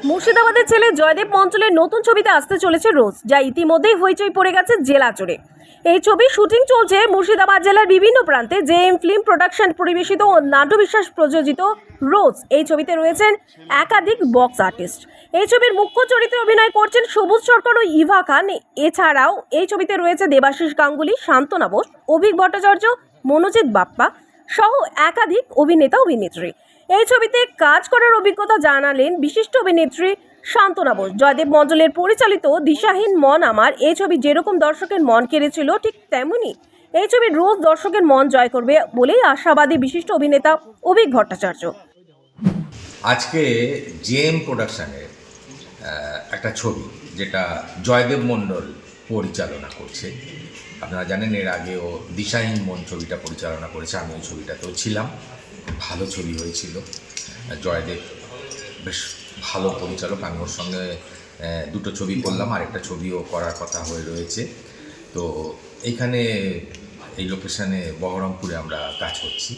মুর্শিদাবাদের ছেলে জয়দেব মঞ্চলের নতুন ছবিতে আসতে চলেছে রোজ, যা ইতিমধ্যেই হইচই পড়ে গেছে জেলা জুড়ে। এই ছবির শুটিং চলছে মুর্শিদাবাদ জেলার বিভিন্ন প্রান্তে। জেএম ফিল্ম প্রোডাকশন পরিবেশিত ও নাট্য বিশ্বাস প্রযোজিত রোজ এই ছবিতে রয়েছেন একাধিক বক্স আর্টিস্ট। এই ছবির মুখ্য চরিত্রে অভিনয় করছেন সবুজ সরকার ও ইভা খান। এছাড়াও এই ছবিতে রয়েছে দেবাশিস গাঙ্গুলি, শান্তনা বোস, অভিক ভট্টাচার্য, মনোজিৎ বাপ্পা সহ একাধিক অভিনেতা অভিনেত্রী। এই ছবিতে কাজ করার অভিজ্ঞতা জানালেন বিশিষ্ট অভিনেত্রী শান্তনা বোস। জয়দেব মঞ্চলের পরিচালিত দিশাহীন মন আমার এই ছবি যেরকম দর্শকের মন কেড়েছিল, ঠিক তেমনি এই ছবির রোজ দর্শকের মন জয় করবে বলেই আশাবাদী বিশিষ্ট অভিনেতা অভিক ভট্টাচার্য। আজকে জেএম প্রোডাকশনের একটা ছবি যেটা জয়দেব মণ্ডল পরিচালনা করছে। আপনারা জানেন এর আগেও দিশাহীন মন ছবিটা পরিচালনা করেছে, আমি ওই ছবিটাতেও ছিলাম। ভালো ছবি হয়েছিল। জয়দেব বেশ ভালো পরিচালক, আমি ওর সঙ্গে দুটো ছবি করলাম, আরেকটা ছবিও করার কথা হয়ে রয়েছে। তো এইখানে এই লোকেশানে বহরমপুরে আমরা কাজ করছি।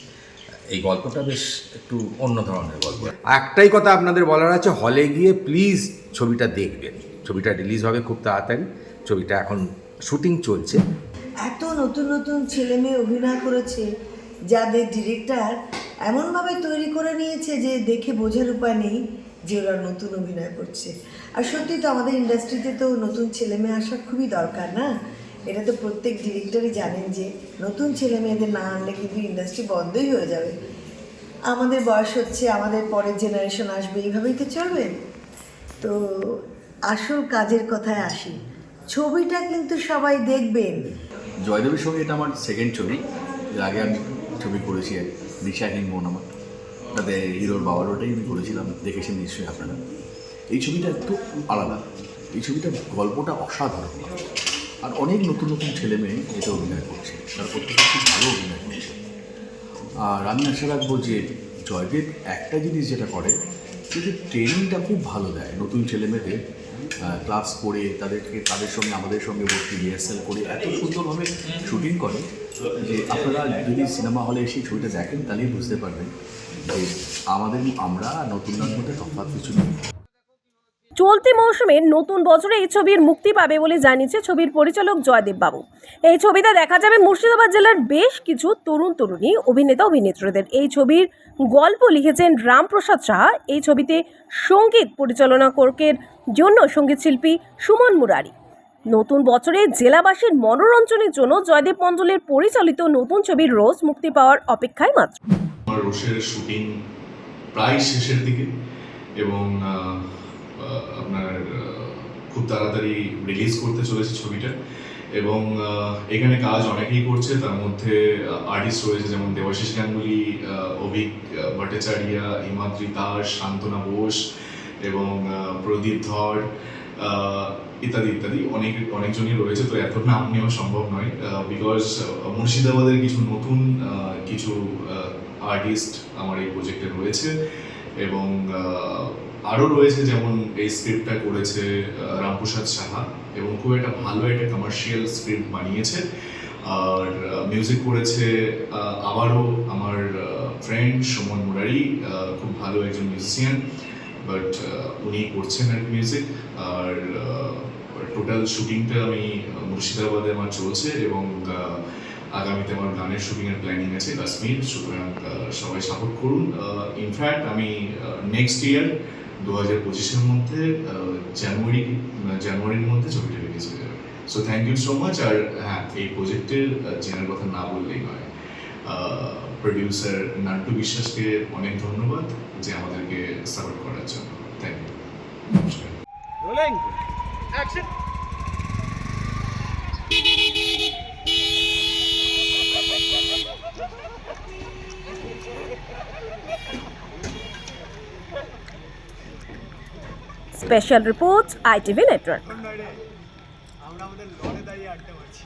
এই গল্পটা বেশ একটু অন্য ধরনের গল্প। একটাই কথা আপনাদের বলার আছে, হলে গিয়ে প্লিজ ছবিটা দেখবেন। ছবিটা রিলিজ হবে খুব তাড়াতাড়ি। ছবিটা এখন শুটিং চলছে। এত নতুন নতুন ছেলে মেয়ে অভিনয় করেছে, যাদের ডিরেক্টর এমনভাবে তৈরি করে নিয়েছে যে দেখে বোঝার উপায় নেই যে ওরা নতুন অভিনয় করছে। আর সত্যি তো আমাদের ইন্ডাস্ট্রিতে তো নতুন ছেলে মেয়ে আসা খুবই দরকার, না? এটা তো প্রত্যেক ডিরেক্টরই জানেন যে নতুন ছেলে মেয়েদের না আনলে কিন্তু ইন্ডাস্ট্রি বন্ধই হয়ে যাবে। আমাদের বয়স হচ্ছে, আমাদের পরের জেনারেশন আসবে, এইভাবেই তো চলবে। তো আসল কাজের কথায় আসি, ছবিটা কিন্তু সবাই দেখবেন। জয়দেবের সঙ্গে এটা আমার সেকেন্ড ছবি। এর আগে আমি ছবি করেছি দিশাহীন মন আমার, তাতে হিরোর বাবার ওটাই আমি করেছিলাম, দেখেছেন নিশ্চয়ই আপনারা। এই ছবিটা একটু আলাদা, এই ছবিটার গল্পটা অসাধারণ, আর অনেক নতুন নতুন ছেলে মেয়ে এটা অভিনয় করছে, তার প্রত্যেকে খুব ভালো অভিনয় করছে। আর আমি আশা রাখবো যে জয়দেব একটা জিনিস যেটা করে, যে ট্রেনিংটা খুব ভালো দেয় নতুন ছেলে মেয়েদের। ক্লাস করে তাদের সঙ্গে আমাদের সঙ্গে বসে রিহার্সাল করে এত সুন্দরভাবে শুটিং করে যে আপনারা যদি সিনেমা হলে এসে ছবিটা দেখেন তাহলেই বুঝতে পারবেন যে আমরা নতুনদের মধ্যে তফাৎ কিছু নেই। চলতি মৌসুমে নতুন বছরে এই ছবির মুক্তি পাবে বলে জানিয়েছে ছবির পরিচালক জয়দেব বাবু। এই ছবিতে দেখা যাবে মুর্শিদাবাদ জেলার বেশ কিছু তরুণ তরুণী অভিনেতা অভিনেত্রীদের। এই ছবির গল্প লিখেছেন রামপ্রসাদ সাহা। এই ছবিতে সঙ্গীত পরিচালনা করকের জন্য সঙ্গীত শিল্পী সুমন মুরারি। নতুন বছরে জেলাবাসীর মনোরঞ্জনের জন্য জয়দেব মণ্ডলের পরিচালিত নতুন ছবির রোজ মুক্তি পাওয়ার অপেক্ষায় মাত্র। রোজের শুটিং প্রায় শেষের দিকে এবং আপনার খুব তাড়াতাড়ি রিলিজ করতে চলেছে ছবিটা। এবং এখানে কাজ অনেকেই করছে, তার মধ্যে আর্টিস্ট রয়েছে যেমন দেবাশিস গাঙ্গুলি, অভিক ভট্টাচার্য, হিমাদ্রি দাস, শান্তনা বোস এবং প্রদীপ ধর ইত্যাদি ইত্যাদি অনেকজনই রয়েছে। তো এত নাম নেওয়া সম্ভব নয়, বিকজ মুর্শিদাবাদের কিছু আর্টিস্ট আমার এই প্রজেক্টে রয়েছে। এবং আরও রয়েছে, যেমন এই স্ক্রিপ্টটা করেছে রামপ্রসাদ সাহা এবং খুব একটা ভালো একটা কমার্শিয়াল স্ক্রিপ্ট বানিয়েছে। আর মিউজিক করেছে আবারও আমার ফ্রেন্ড সুমন মুরারি, খুব ভালো একজন মিউজিশিয়ান, বাট উনি করছেন আর মিউজিক। আর টোটাল শুটিংটা আমি মুর্শিদাবাদে আমার চলছে এবং আগামীতে আমার গানের শুটিংয়ের প্ল্যানিং আছে কাশ্মীর। সুতরাং সবাই সাপোর্ট করুন। ইনফ্যাক্ট আমি নেক্সট ইয়ার 2025-এর মধ্যে জানুয়ারির মধ্যে ছবিটা রিলিজ হয়ে যাবে। So thank you so much. আর হ্যাঁ, এই প্রজেক্টের জেনার কথা না বললেই নয়, প্রডিউসার নাট্য বিশ্বাসকে অনেক ধন্যবাদ যে আমাদেরকে সাপোর্ট করার জন্য। Thank you. নমস্কার। Special report, ITV network. আমরা আমাদের লড়ে দাঁড়িয়ে আড্ডা মারছি।